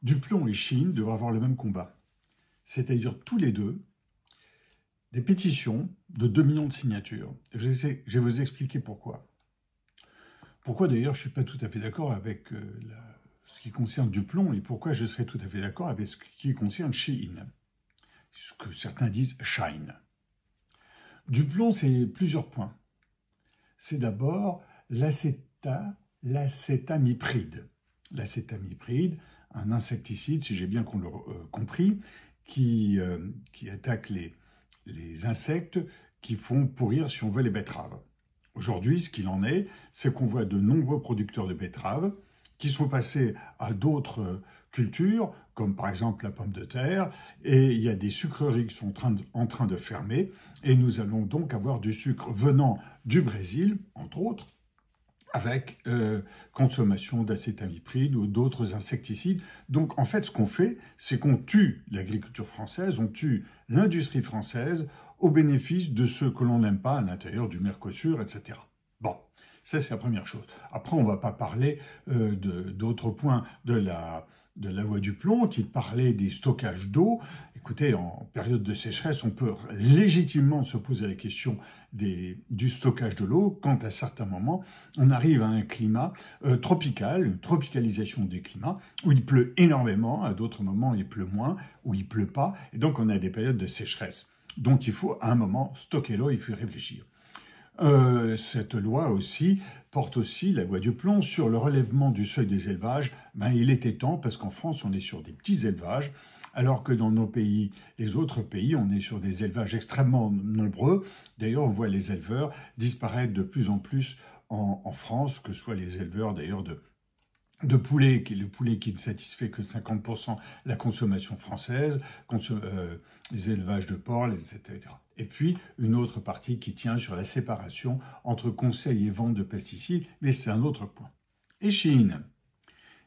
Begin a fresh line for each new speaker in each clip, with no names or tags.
Duplon et Shein devraient avoir le même combat. C'est-à-dire tous les deux, des pétitions de 2 millions de signatures. Je vais vous expliquer pourquoi. Pourquoi d'ailleurs je ne suis pas tout à fait d'accord avec ce qui concerne Duplon et pourquoi je serais tout à fait d'accord avec ce qui concerne Shein. Ce que certains disent Shine. Duplon, c'est plusieurs points. C'est d'abord l'acétamipride. L'acétamipride, un insecticide, si j'ai bien compris, qui attaque les insectes qui font pourrir, si on veut, les betteraves. Aujourd'hui, ce qu'il en est, c'est qu'on voit de nombreux producteurs de betteraves qui sont passés à d'autres cultures, comme par exemple la pomme de terre, et il y a des sucreries qui sont en train de fermer, et nous allons donc avoir du sucre venant du Brésil, entre autres, avec consommation d'acétamipride ou d'autres insecticides. Donc en fait, ce qu'on fait, c'est qu'on tue l'agriculture française, on tue l'industrie française au bénéfice de ceux que l'on n'aime pas à l'intérieur du Mercosur, etc. Bon, ça c'est la première chose. Après, on ne va pas parler d'autres points de la loi Duplon qui parlait des stockages d'eau. Écoutez, en période de sécheresse, on peut légitimement se poser la question du stockage de l'eau quand à certains moments, on arrive à un climat tropical, une tropicalisation du climat, où il pleut énormément, à d'autres moments il pleut moins, où il pleut pas, et donc on a des périodes de sécheresse. Donc il faut à un moment stocker l'eau, il faut y réfléchir. Cette loi aussi porte aussi la loi Duplon sur le relèvement du seuil des élevages. Ben, il était temps parce qu'en France, on est sur des petits élevages, alors que dans nos pays, les autres pays, on est sur des élevages extrêmement nombreux. D'ailleurs, on voit les éleveurs disparaître de plus en plus en France, que ce soit les éleveurs d'ailleurs de poulet, le poulet qui ne satisfait que 50% la consommation française, les élevages de porc, etc. Et puis, une autre partie qui tient sur la séparation entre conseil et vente de pesticides, mais c'est un autre point. Et Shein.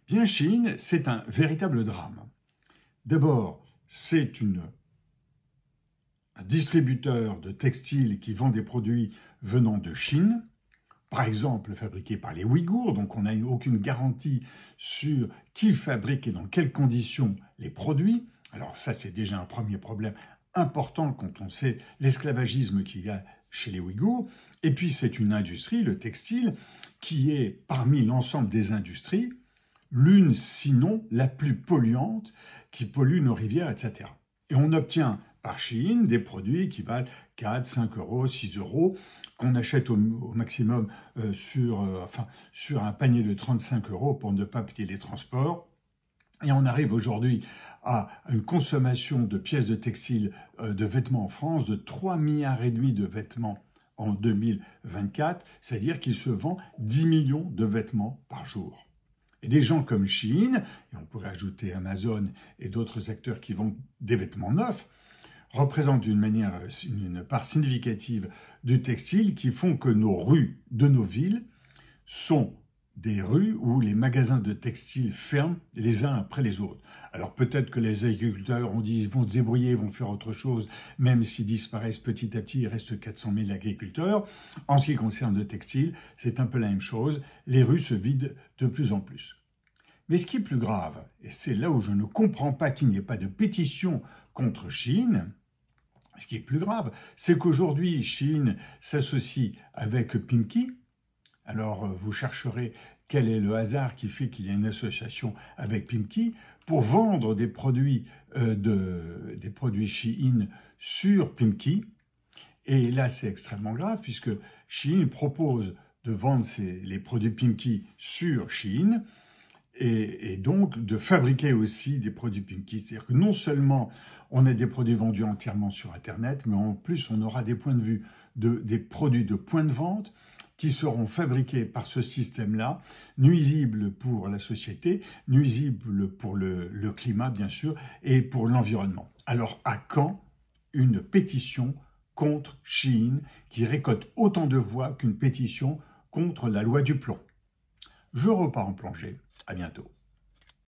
Bien, Shein, c'est un véritable drame. D'abord, c'est un distributeur de textiles qui vend des produits venant de Chine, par exemple fabriqués par les Ouïghours, donc on n'a aucune garantie sur qui fabrique et dans quelles conditions les produits. Alors ça, c'est déjà un premier problème important quand on sait l'esclavagisme qu'il y a chez les Ouïghours. Et puis c'est une industrie, le textile, qui est parmi l'ensemble des industries, l'une sinon la plus polluante, qui pollue nos rivières, etc. Et on obtient par Shein des produits qui valent 4, 5 euros, 6 euros, qu'on achète au maximum sur un panier de 35 euros pour ne pas payer les transports. Et on arrive aujourd'hui à une consommation de pièces de textile, de vêtements en France, de 3,5 milliards de vêtements en 2024, c'est-à-dire qu'il se vend 10 millions de vêtements par jour. Et des gens comme Shein, et on pourrait ajouter Amazon et d'autres acteurs qui vendent des vêtements neufs, représentent une part significative du textile qui font que nos rues de nos villes sont des rues où les magasins de textiles ferment les uns après les autres. Alors peut-être que les agriculteurs ont dit ils vont se débrouiller, ils vont faire autre chose, même s'ils disparaissent petit à petit, il reste 400 000 agriculteurs. En ce qui concerne le textile, c'est un peu la même chose, les rues se vident de plus en plus. Mais ce qui est plus grave, et c'est là où je ne comprends pas qu'il n'y ait pas de pétition contre Shein, ce qui est plus grave, c'est qu'aujourd'hui, Shein s'associe avec Pimki. Alors, vous chercherez quel est le hasard qui fait qu'il y a une association avec Pimki pour vendre des produits Shein sur Pimki. Et là, c'est extrêmement grave puisque Shein propose de vendre les produits Pimki sur Shein et donc de fabriquer aussi des produits Pimki. C'est-à-dire que non seulement on a des produits vendus entièrement sur Internet, mais en plus on aura des points de vue des produits de point de vente qui seront fabriqués par ce système-là, nuisibles pour la société, nuisibles pour le climat bien sûr, et pour l'environnement. Alors à quand une pétition contre Shein qui récolte autant de voix qu'une pétition contre la loi Duplon? Je repars en plongée. À bientôt.